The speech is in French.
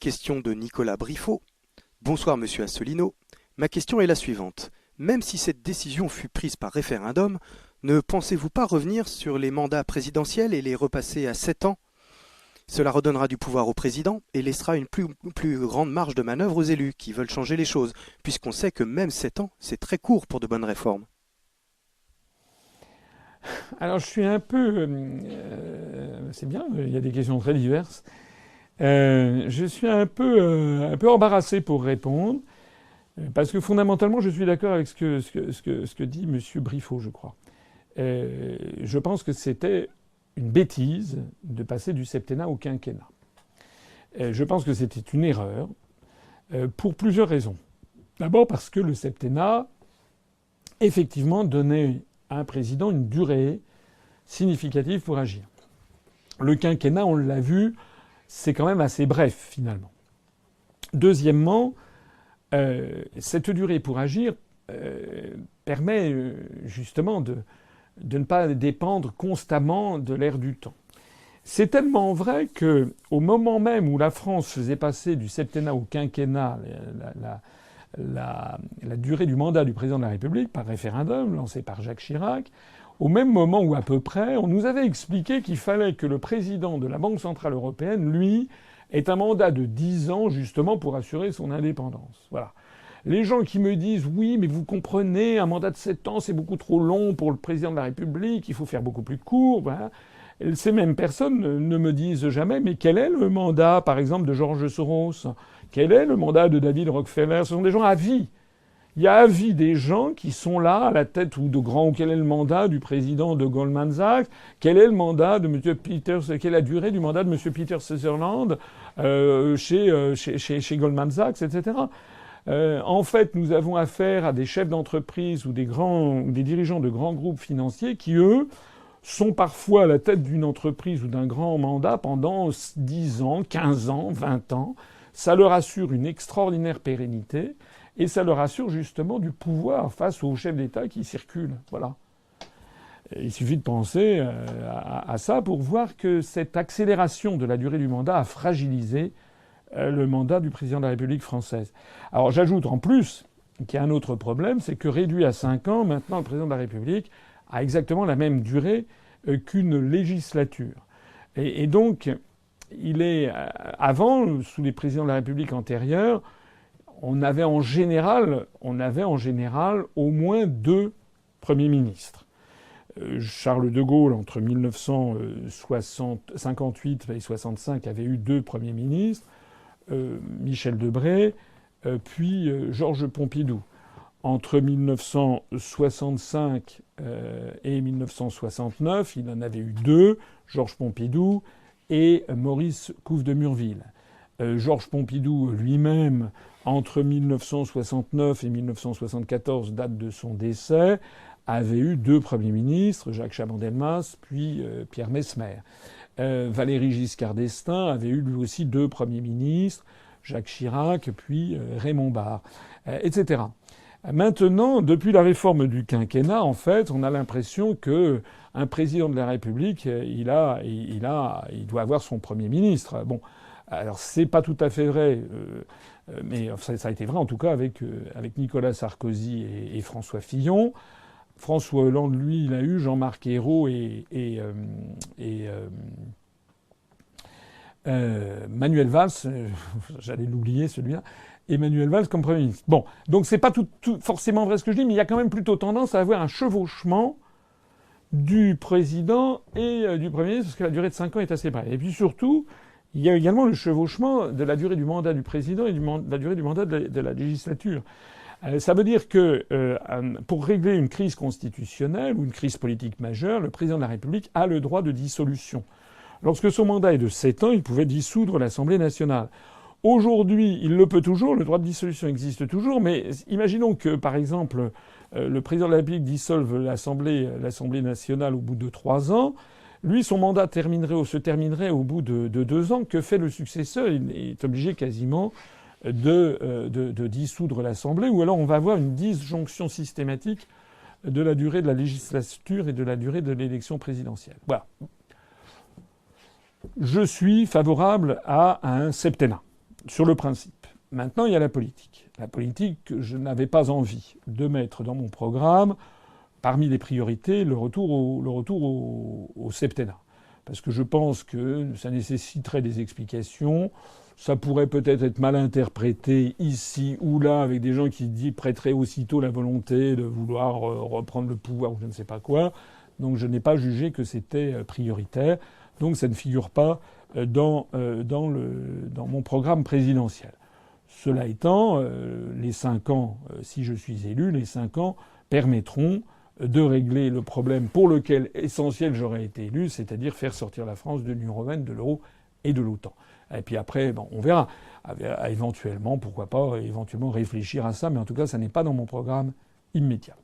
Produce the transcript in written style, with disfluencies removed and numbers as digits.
question de Nicolas Briffaut. Bonsoir Monsieur Asselineau. Ma question est la suivante. Même si cette décision fut prise par référendum, ne pensez-vous pas revenir sur les mandats présidentiels et les repasser à 7 ans? Cela redonnera du pouvoir au président et laissera une plus grande marge de manœuvre aux élus qui veulent changer les choses, puisqu'on sait que même 7 ans, c'est très court pour de bonnes réformes. Alors je suis un peu... c'est bien, il y a des questions très diverses. Je suis un peu embarrassé pour répondre, parce que fondamentalement, je suis d'accord avec ce que dit M. Briffaut, je crois. Je pense que c'était une bêtise de passer du septennat au quinquennat. Je pense que c'était une erreur, pour plusieurs raisons. D'abord parce que le septennat, effectivement, donnait à un président une durée significative pour agir. Le quinquennat, on l'a vu, c'est quand même assez bref, finalement. Deuxièmement, cette durée pour agir permet justement de ne pas dépendre constamment de l'air du temps. C'est tellement vrai que, au moment même où la France faisait passer du septennat au quinquennat la durée du mandat du président de la République par référendum lancé par Jacques Chirac, au même moment où à peu près on nous avait expliqué qu'il fallait que le président de la Banque centrale européenne, lui, ait un mandat de 10 ans justement pour assurer son indépendance. Voilà. Les gens qui me disent « Oui, mais vous comprenez, un mandat de 7 ans, c'est beaucoup trop long pour le président de la République, il faut faire beaucoup plus court. » Voilà. Ces mêmes personnes ne me disent jamais « Mais quel est le mandat, par exemple, de George Soros ? Quel est le mandat de David Rockefeller ?» Ce sont des gens à vie. Il y a à vie des gens qui sont là à la tête ou de grands... Quel est le mandat du président de Goldman Sachs ? Quel est le mandat de M. Peters ? Quelle est la durée du mandat de M. Peter Sutherland chez Goldman Sachs, etc. En fait, nous avons affaire à des chefs d'entreprise ou des dirigeants de grands groupes financiers qui, eux, sont parfois à la tête d'une entreprise ou d'un grand mandat pendant 10 ans, 15 ans, 20 ans. Ça leur assure une extraordinaire pérennité et ça leur assure justement du pouvoir face aux chefs d'État qui circulent. Voilà. Il suffit de penser à ça pour voir que cette accélération de la durée du mandat a fragilisé le mandat du président de la République française. Alors j'ajoute en plus qu'il y a un autre problème, c'est que réduit à 5 ans, maintenant le président de la République a exactement la même durée qu'une législature. Et donc, avant, sous les présidents de la République antérieurs, on avait en général au moins 2 premiers ministres. Charles de Gaulle, entre 1958 et 65, avait eu 2 premiers ministres. Michel Debré, puis Georges Pompidou. Entre 1965 et 1969, il en avait eu 2, Georges Pompidou et Maurice Couve de Murville. Georges Pompidou lui-même, entre 1969 et 1974, date de son décès, avait eu 2 premiers ministres, Jacques Chaban-Delmas, puis Pierre Messmer. Valéry Giscard d'Estaing avait eu lui aussi 2 premiers ministres, Jacques Chirac, puis Raymond Barre, etc. Maintenant, depuis la réforme du quinquennat, en fait, on a l'impression que un président de la République, il doit avoir son premier ministre. Bon, alors c'est pas tout à fait vrai, mais ça a été vrai en tout cas avec Nicolas Sarkozy et François Fillon. François Hollande, lui, il a eu Jean-Marc Ayrault et Manuel Valls, j'allais l'oublier celui-là, Emmanuel Valls comme Premier ministre. Bon, donc c'est pas tout forcément vrai ce que je dis, mais il y a quand même plutôt tendance à avoir un chevauchement du président et du Premier ministre, parce que la durée de 5 ans est assez brève. Et puis surtout, il y a également le chevauchement de la durée du mandat du président et de la durée du mandat de la législature. Ça veut dire que pour régler une crise constitutionnelle ou une crise politique majeure, le président de la République a le droit de dissolution. Lorsque son mandat est de 7 ans, il pouvait dissoudre l'Assemblée nationale. Aujourd'hui, il le peut toujours, le droit de dissolution existe toujours, mais imaginons que, par exemple, le président de la République dissolve l'Assemblée nationale au bout de 3 ans. Lui, son mandat se terminerait au bout de 2 ans. Que fait le successeur ? Il est obligé quasiment de dissoudre l'Assemblée, ou alors on va avoir une disjonction systématique de la durée de la législature et de la durée de l'élection présidentielle. Voilà. Je suis favorable à un septennat. sur le principe. Maintenant, il y a la politique. La politique, je n'avais pas envie de mettre dans mon programme, parmi les priorités, le retour au septennat. Parce que je pense que ça nécessiterait des explications. Ça pourrait peut-être être mal interprété ici ou là avec des gens qui prêteraient aussitôt la volonté de vouloir reprendre le pouvoir ou je ne sais pas quoi. Donc je n'ai pas jugé que c'était prioritaire. Donc ça ne figure pas dans mon programme présidentiel. Cela étant, les 5 ans, si je suis élu, les 5 ans permettront de régler le problème pour lequel essentiel j'aurais été élu, c'est-à-dire faire sortir la France de l'Union européenne, de l'euro et de l'OTAN. Et puis après, bon, on verra. Éventuellement, pourquoi pas, éventuellement réfléchir à ça, mais en tout cas, ça n'est pas dans mon programme immédiat.